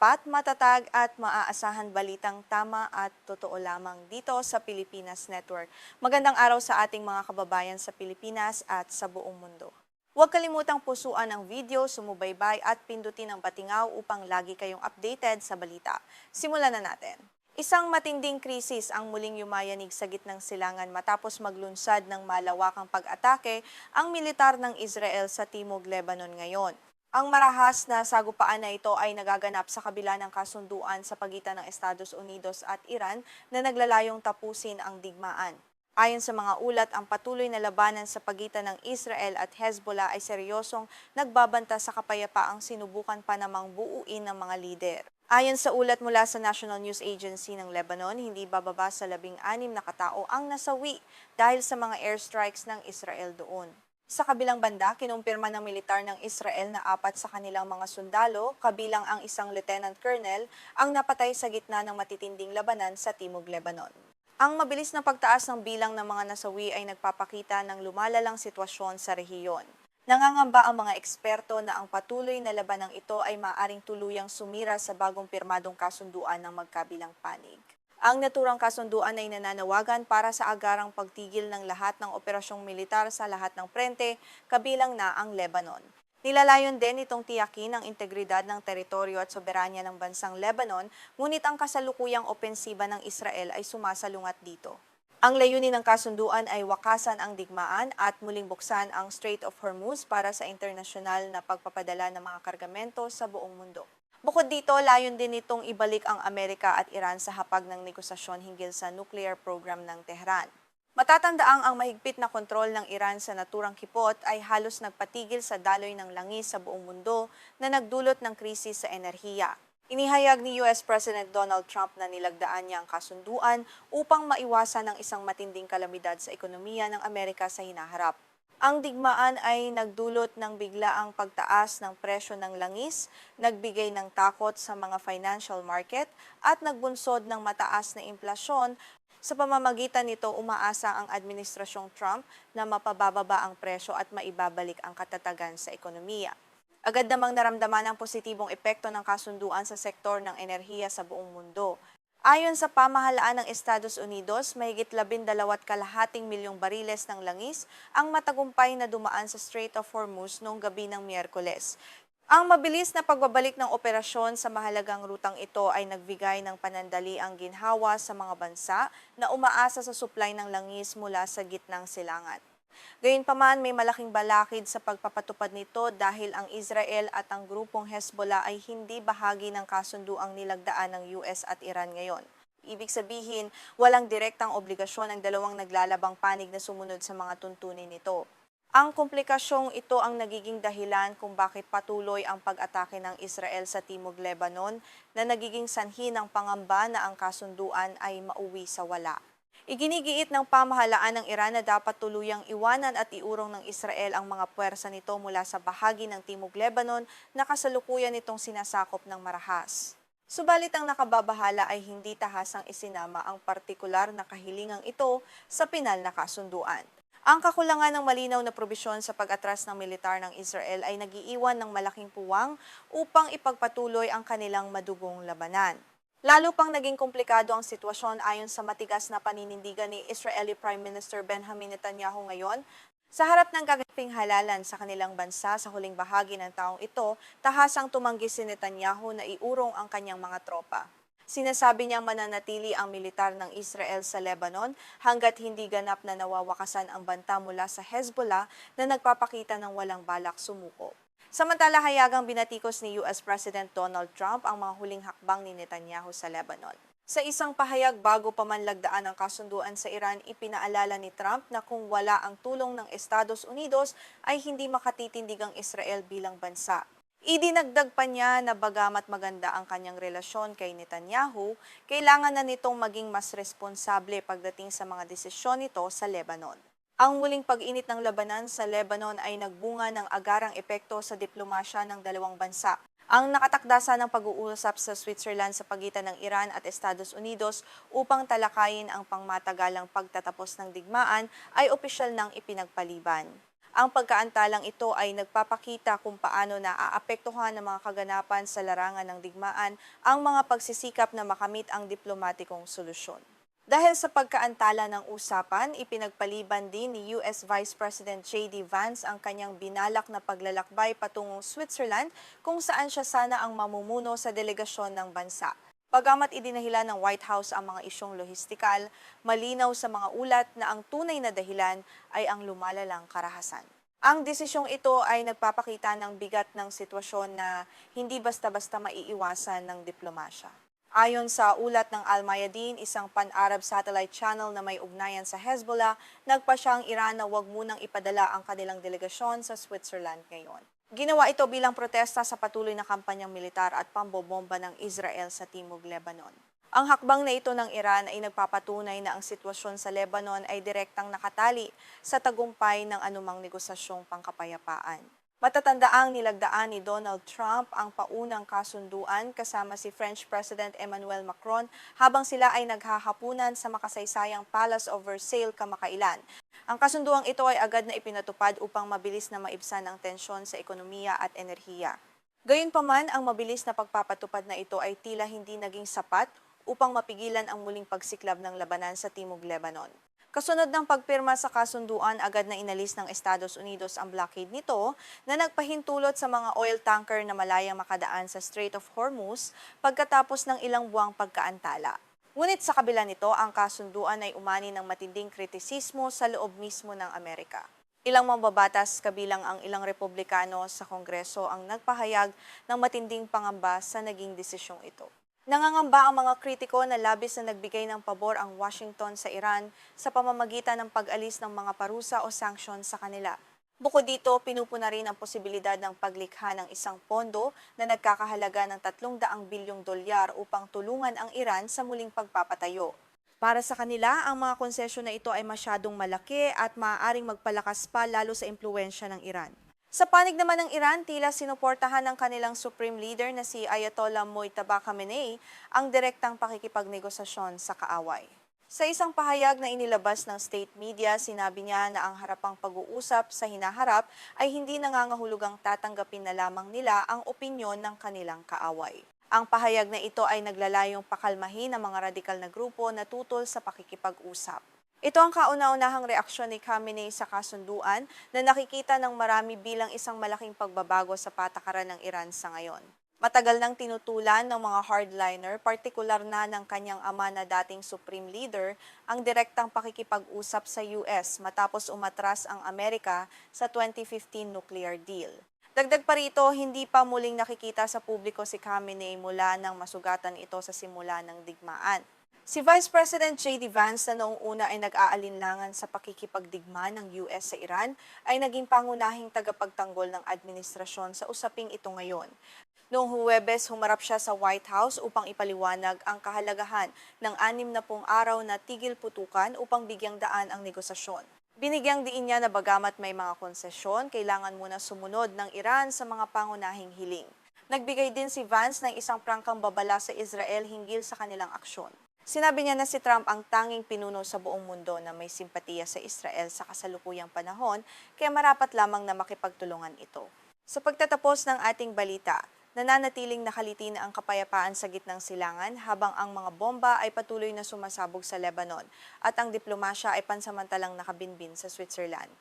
tapat, matatag at maaasahan balitang tama at totoo lamang dito sa Pilipinas Network. Magandang araw sa ating mga kababayan sa Pilipinas at sa buong mundo. Huwag kalimutang pusuan ang video, sumubaybay at pindutin ang patingaw upang lagi kayong updated sa balita. Simulan na natin. Isang matinding krisis ang muling yumayanig sa gitnang silangan matapos maglunsad ng malawakang pag-atake ang militar ng Israel sa Timog Lebanon ngayon. Ang marahas na sagupaan na ito ay nagaganap sa kabila ng kasunduan sa pagitan ng Estados Unidos at Iran na naglalayong tapusin ang digmaan. Ayon sa mga ulat, ang patuloy na labanan sa pagitan ng Israel at Hezbollah ay seryosong nagbabanta sa kapayapaang sinubukan pa namang buuin ng mga lider. Ayon sa ulat mula sa National News Agency ng Lebanon, hindi bababa sa 16 na katao ang nasawi dahil sa mga airstrikes ng Israel doon. Sa kabilang banda, kinumpirma ng militar ng Israel na 4 sa kanilang mga sundalo, kabilang ang isang lieutenant colonel, ang napatay sa gitna ng matitinding labanan sa Timog Lebanon. Ang mabilis na pagtaas ng bilang ng mga nasawi ay nagpapakita ng lumalalang sitwasyon sa rehiyon. Nangangamba ang mga eksperto na ang patuloy na labanang ito ay maaaring tuluyang sumira sa bagong pirmadong kasunduan ng magkabilang panig. Ang naturang kasunduan ay nananawagan para sa agarang pagtigil ng lahat ng operasyong militar sa lahat ng frente, kabilang na ang Lebanon. Nilalayon din itong tiyakin ang integridad ng teritoryo at soberanya ng bansang Lebanon, ngunit ang kasalukuyang opensiba ng Israel ay sumasalungat dito. Ang layunin ng kasunduan ay wakasan ang digmaan at muling buksan ang Strait of Hormuz para sa internasyonal na pagpapadala ng mga kargamento sa buong mundo. Bukod dito, layon din nitong ibalik ang Amerika at Iran sa hapag ng negosasyon hinggil sa nuclear program ng Tehran. Matatandaang ang mahigpit na kontrol ng Iran sa naturang kipot ay halos nagpatigil sa daloy ng langis sa buong mundo na nagdulot ng krisis sa enerhiya. Inihayag ni US President Donald Trump na nilagdaan niya ang kasunduan upang maiwasan ang isang matinding kalamidad sa ekonomiya ng Amerika sa hinaharap. Ang digmaan ay nagdulot ng biglaang pagtaas ng presyo ng langis, nagbigay ng takot sa mga financial market at nagbunsod ng mataas na inflasyon. Sa pamamagitan nito, umaasa ang Administrasyong Trump na mapabababa ang presyo at maibabalik ang katatagan sa ekonomiya. Agad namang naramdaman ang positibong epekto ng kasunduan sa sektor ng enerhiya sa buong mundo. Ayon sa pamahalaan ng Estados Unidos, mahigit 12.5 milyong bariles ng langis ang matagumpay na dumaan sa Strait of Hormuz noong gabi ng Miyerkules. Ang mabilis na pagbabalik ng operasyon sa mahalagang rutang ito ay nagbigay ng panandaliang ginhawa sa mga bansa na umaasa sa supply ng langis mula sa gitnang silangan. Gayunpaman, may malaking balakid sa pagpapatupad nito dahil ang Israel at ang grupong Hezbollah ay hindi bahagi ng kasunduang nilagdaan ng US at Iran ngayon. Ibig sabihin, walang direktang obligasyon ang dalawang naglalabang panig na sumunod sa mga tuntunin nito. Ang komplikasyong ito ang nagiging dahilan kung bakit patuloy ang pag-atake ng Israel sa Timog Lebanon na nagiging sanhi ng pangamba na ang kasunduan ay mauwi sa wala. Iginigiit ng pamahalaan ng Iran na dapat tuluyang iwanan at iurong ng Israel ang mga puwersa nito mula sa bahagi ng Timog Lebanon na kasalukuyan nitong sinasakop ng marahas. Subalit ang nakababahala ay hindi tahasang isinama ang partikular na kahilingang ito sa pinal na kasunduan. Ang kakulangan ng malinaw na probisyon sa pag-atras ng militar ng Israel ay nagiiwan ng malaking puwang upang ipagpatuloy ang kanilang madugong labanan. Lalo pang naging komplikado ang sitwasyon ayon sa matigas na paninindigan ni Israeli Prime Minister Benjamin Netanyahu ngayon. Sa harap ng kagaping halalan sa kanilang bansa sa huling bahagi ng taong ito, tahasang tumanggi si Netanyahu na iurong ang kanyang mga tropa. Sinasabi niyang mananatili ang militar ng Israel sa Lebanon hanggat hindi ganap na nawawakasan ang banta mula sa Hezbollah na nagpapakita ng walang balak sumuko. Samantala, hayagang binatikos ni US President Donald Trump ang mga huling hakbang ni Netanyahu sa Lebanon. Sa isang pahayag bago pa man lagdaan ang kasunduan sa Iran, ipinaalala ni Trump na kung wala ang tulong ng Estados Unidos ay hindi makatitindig ang Israel bilang bansa. Idinagdag pa niya na bagamat maganda ang kanyang relasyon kay Netanyahu, kailangan na nitong maging mas responsable pagdating sa mga desisyon nito sa Lebanon. Ang muling pag-init ng labanan sa Lebanon ay nagbunga ng agarang epekto sa diplomasya ng dalawang bansa. Ang nakatakdasa ng pag-uusap sa Switzerland sa pagitan ng Iran at Estados Unidos upang talakayin ang pangmatagalang pagtatapos ng digmaan ay opisyal nang ipinagpaliban. Ang pagkaantalang ito ay nagpapakita kung paano naaapektuhan ng mga kaganapan sa larangan ng digmaan ang mga pagsisikap na makamit ang diplomatikong solusyon. Dahil sa pagkaantala ng usapan, ipinagpaliban din ni US Vice President J.D. Vance ang kanyang binalak na paglalakbay patungong Switzerland kung saan siya sana ang mamumuno sa delegasyon ng bansa. Bagamat idinahila ng White House ang mga isyong lohistikal, malinaw sa mga ulat na ang tunay na dahilan ay ang lumalalang karahasan. Ang desisyong ito ay nagpapakita ng bigat ng sitwasyon na hindi basta-basta maiiwasan ng diplomasya. Ayon sa ulat ng Al Mayadeen, isang pan-Arab satellite channel na may ugnayan sa Hezbollah, nagpasya ang Iran na huwag munang ipadala ang kanilang delegasyon sa Switzerland ngayon. Ginawa ito bilang protesta sa patuloy na kampanyang militar at pambobomba ng Israel sa Timog Lebanon. Ang hakbang na ito ng Iran ay nagpapatunay na ang sitwasyon sa Lebanon ay direktang nakatali sa tagumpay ng anumang negosasyong pangkapayapaan. Matatandaang nilagdaan ni Donald Trump ang paunang kasunduan kasama si French President Emmanuel Macron habang sila ay naghahapunan sa makasaysayang Palace of Versailles kamakailan. Ang kasunduang ito ay agad na ipinatupad upang mabilis na maibsan ang tensyon sa ekonomiya at enerhiya. Gayunpaman, ang mabilis na pagpapatupad na ito ay tila hindi naging sapat upang mapigilan ang muling pagsiklab ng labanan sa Timog Lebanon. Kasunod ng pagpirma sa kasunduan, agad na inalis ng Estados Unidos ang blockade nito na nagpahintulot sa mga oil tanker na malayang makadaan sa Strait of Hormuz pagkatapos ng ilang buwang pagkaantala. Ngunit sa kabila nito, ang kasunduan ay umani ng matinding kritisismo sa loob mismo ng Amerika. Ilang mambabatas kabilang ang ilang Republikano sa Kongreso ang nagpahayag ng matinding pangamba sa naging desisyong ito. Nangangamba ang mga kritiko na labis na nagbigay ng pabor ang Washington sa Iran sa pamamagitan ng pag-alis ng mga parusa o sanksyon sa kanila. Bukod dito, pinupuna rin ang posibilidad ng paglikha ng isang pondo na nagkakahalaga ng 300 bilyong dolyar upang tulungan ang Iran sa muling pagpapatayo. Para sa kanila, ang mga konsesyon na ito ay masyadong malaki at maaaring magpalakas pa lalo sa impluwensya ng Iran. Sa panig naman ng Iran, tila sinuportahan ng kanilang supreme leader na si Ayatollah Mojtaba Khamenei ang direktang pakikipagnegosasyon sa kaaway. Sa isang pahayag na inilabas ng state media, sinabi niya na ang harapang pag-uusap sa hinaharap ay hindi nangangahulugang tatanggapin na lamang nila ang opinyon ng kanilang kaaway. Ang pahayag na ito ay naglalayong pakalmahin ang mga radikal na grupo na tutol sa pakikipag-usap. Ito ang kauna-unahang reaksyon ni Khamenei sa kasunduan na nakikita ng marami bilang isang malaking pagbabago sa patakaran ng Iran sa ngayon. Matagal nang tinutulan ng mga hardliner, partikular na ng kanyang ama na dating supreme leader, ang direktang pakikipag-usap sa US matapos umatras ang Amerika sa 2015 nuclear deal. Dagdag pa rito, hindi pa muling nakikita sa publiko si Khamenei mula nang masugatan ito sa simula ng digmaan. Si Vice President J.D. Vance na noong una ay nag-aalinlangan sa pakikipagdigma ng US sa Iran ay naging pangunahing tagapagtanggol ng administrasyon sa usaping ito ngayon. Noong Huwebes, humarap siya sa White House upang ipaliwanag ang kahalagahan ng 60 araw na tigil putukan upang bigyang daan ang negosasyon. Binigyang diin niya na bagamat may mga konsesyon, kailangan muna sumunod ng Iran sa mga pangunahing hiling. Nagbigay din si Vance ng isang prangkang babala sa Israel hinggil sa kanilang aksyon. Sinabi niya na si Trump ang tanging pinuno sa buong mundo na may simpatiya sa Israel sa kasalukuyang panahon, kaya marapat lamang na makipagtulungan ito. Sa pagtatapos ng ating balita, nananatiling nakaliti na ang kapayapaan sa gitnang silangan habang ang mga bomba ay patuloy na sumasabog sa Lebanon at ang diplomasya ay pansamantalang nakabinbin sa Switzerland.